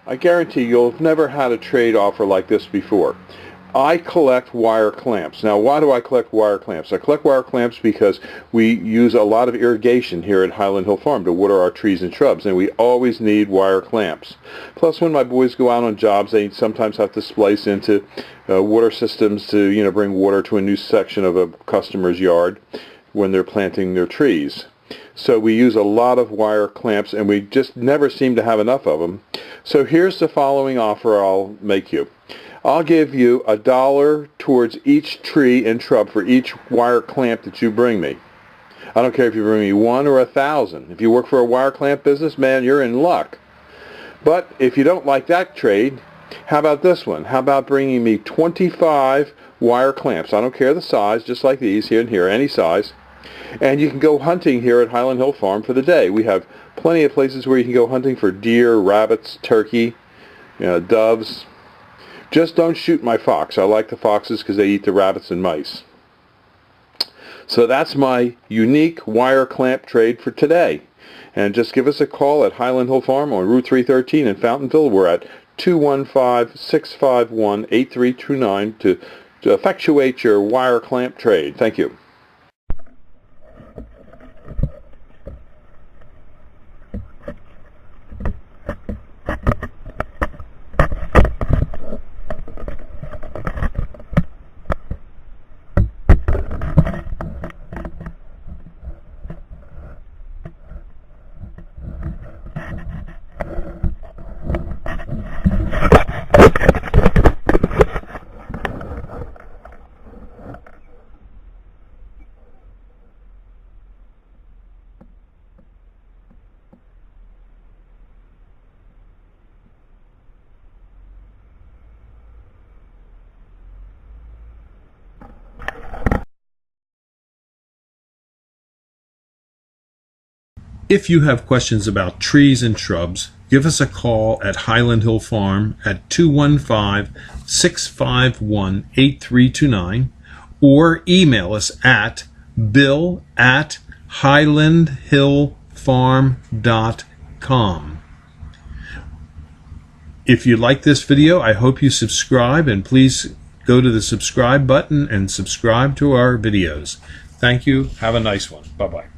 I guarantee you'll have never had a trade offer like this before. I collect wire clamps. Now, why do I collect wire clamps? I collect wire clamps because we use a lot of irrigation here at Highland Hill Farm to water our trees and shrubs, and we always need wire clamps. Plus, when my boys go out on jobs, they sometimes have to splice into water systems to, bring water to a new section of a customer's yard when they're planting their trees. So we use a lot of wire clamps, and we just never seem to have enough of them. So here's the following offer I'll make you. I'll give you $1 towards each tree and shrub for each wire clamp that you bring me. I don't care if you bring me 1 or 1,000. If you work for a wire clamp business, man, you're in luck. But if you don't like that trade, how about this one? How about bringing me 25 wire clamps? I don't care the size, just like these here and here, any size. And you can go hunting here at Highland Hill Farm for the day. We have plenty of places where you can go hunting for deer, rabbits, turkey, doves. Just don't shoot my fox. I like the foxes because they eat the rabbits and mice. So that's my unique wire clamp trade for today. And just give us a call at Highland Hill Farm on Route 313 in Fountainville. We're at 215-651-8329 to effectuate your wire clamp trade. Thank you. If you have questions about trees and shrubs, give us a call at Highland Hill Farm at 215-651-8329 or email us at bill@highlandhillfarm.com. If you like this video, I hope you subscribe, and please go to the subscribe button and subscribe to our videos. Thank you. Have a nice one. Bye-bye.